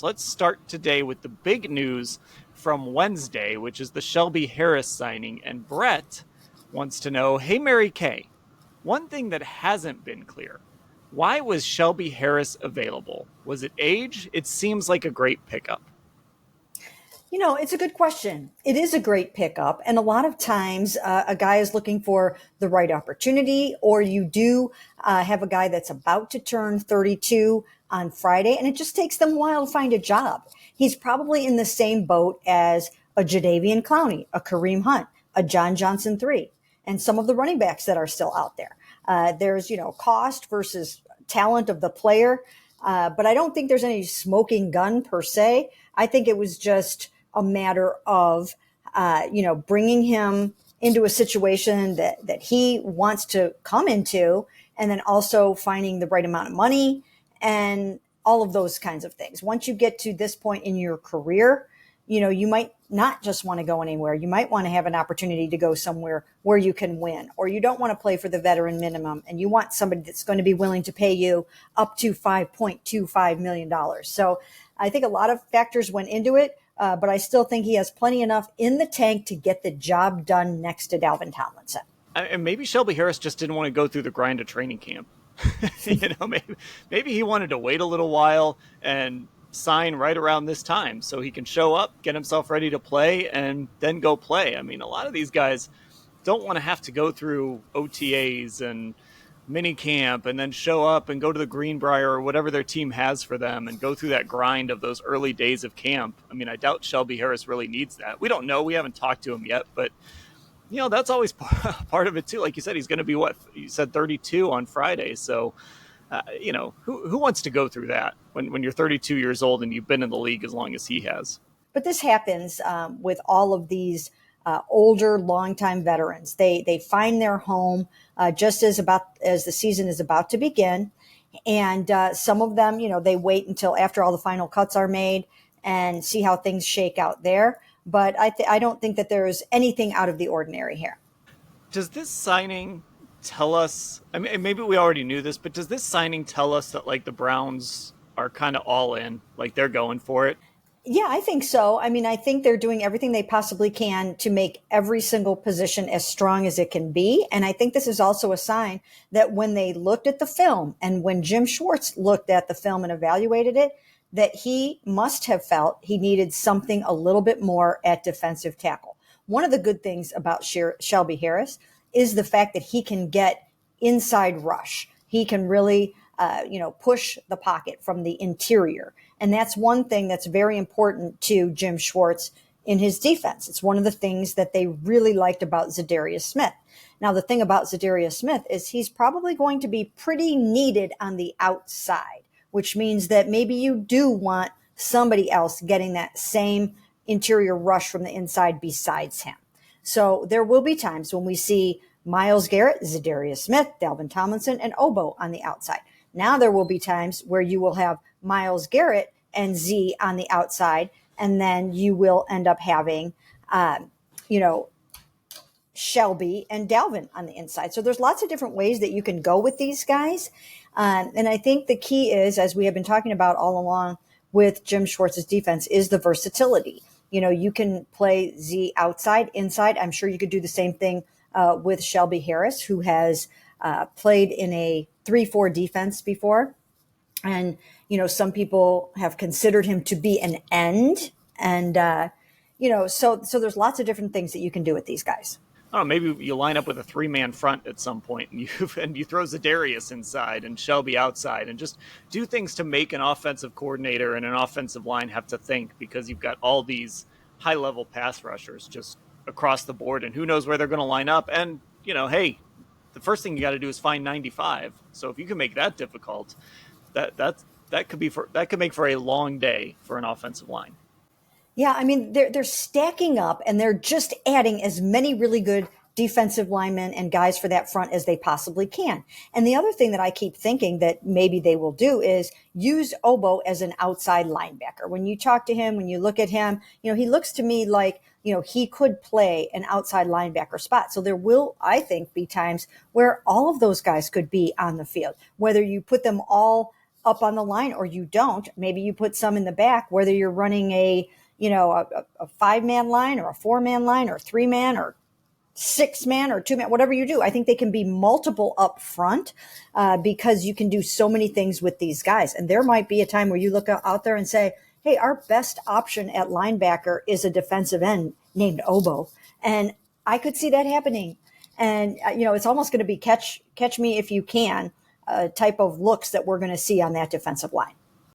Let's start today with the big news from Wednesday, which is the Shelby Harris signing. And Brett wants to know, hey, Mary Kay, one thing that hasn't been clear, why was Shelby Harris available? Was it age? It seems like a great pickup. It's a good question. It is a great pickup. And a lot of times a guy is looking for the right opportunity, or you do have a guy that's about to turn 32 on Friday, and it just takes them a while to find a job. He's probably in the same boat as a Jadeveon Clowney, a Kareem Hunt, a John Johnson III, and some of the running backs that are still out there. There's, cost versus talent of the player. But I don't think there's any smoking gun per se. I think it was just a matter of, bringing him into a situation that he wants to come into, and then also finding the right amount of money and all of those kinds of things. Once you get to this point in your career, you might not just want to go anywhere. You might want to have an opportunity to go somewhere where you can win, or you don't want to play for the veteran minimum and you want somebody that's going to be willing to pay you up to $5.25 million. So I think a lot of factors went into it, but I still think he has plenty enough in the tank to get the job done next to Dalvin Tomlinson. And maybe Shelby Harris just didn't want to go through the grind of training camp. Maybe he wanted to wait a little while and sign right around this time so he can show up, get himself ready to play, and then go play. I mean, a lot of these guys don't want to have to go through OTAs and mini camp and then show up and go to the Greenbrier or whatever their team has for them and go through that grind of those early days of camp. I mean, I doubt Shelby Harris really needs that. We don't know. We haven't talked to him yet, but that's always part of it too. Like you said, he's going to be you said 32 on Friday. So, who wants to go through that when you're 32 years old and you've been in the league as long as he has? But this happens with all of these older, longtime veterans. They find their home just as the season is about to begin. And some of them, they wait until after all the final cuts are made and see how things shake out there. But I don't think that there is anything out of the ordinary here. Does this signing tell us, I mean, maybe we already knew this, but does this signing tell us that like the Browns are kind of all in, like they're going for it? Yeah, I think so. I mean, I think they're doing everything they possibly can to make every single position as strong as it can be. And I think this is also a sign that when they looked at the film and when Jim Schwartz looked at the film and evaluated it, that he must have felt he needed something a little bit more at defensive tackle. One of the good things about Shelby Harris is the fact that he can get inside rush. He can really, push the pocket from the interior. And that's one thing that's very important to Jim Schwartz in his defense. It's one of the things that they really liked about Zadarius Smith. Now, the thing about Zadarius Smith is he's probably going to be pretty needed on the outside, which means that maybe you do want somebody else getting that same interior rush from the inside besides him. So there will be times when we see Myles Garrett, Zadarius Smith, Dalvin Tomlinson, and Obo on the outside. Now there will be times where you will have Myles Garrett and Z on the outside, and then you will end up having, Shelby and Dalvin on the inside. So there's lots of different ways that you can go with these guys. And I think the key is, as we have been talking about all along with Jim Schwartz's defense, is the versatility. You can play Z outside, inside. I'm sure you could do the same thing with Shelby Harris, who has played in a 3-4 defense before. And, some people have considered him to be an end. And, so there's lots of different things that you can do with these guys. I don't know, maybe you line up with a 3-man front at some point and you throw Zadarius inside and Shelby outside and just do things to make an offensive coordinator and an offensive line have to think, because you've got all these high-level pass rushers just across the board, and who knows where they're going to line up. And, hey, the first thing you got to do is find 95. So if you can make that difficult, that could make for a long day for an offensive line. Yeah, I mean, they're stacking up and they're just adding as many really good defensive linemen and guys for that front as they possibly can. And the other thing that I keep thinking that maybe they will do is use Obo as an outside linebacker. When you talk to him, when you look at him, he looks to me like, he could play an outside linebacker spot. So there will, I think, be times where all of those guys could be on the field, whether you put them all up on the line or you don't. Maybe you put some in the back, whether you're running a 5-man line or a 4-man line or 3-man or 6-man or 2-man, whatever you do. I think they can be multiple up front because you can do so many things with these guys. And there might be a time where you look out there and say, hey, our best option at linebacker is a defensive end named Obo. And I could see that happening. And, it's almost going to be catch me if you can type of looks that we're going to see on that defensive line.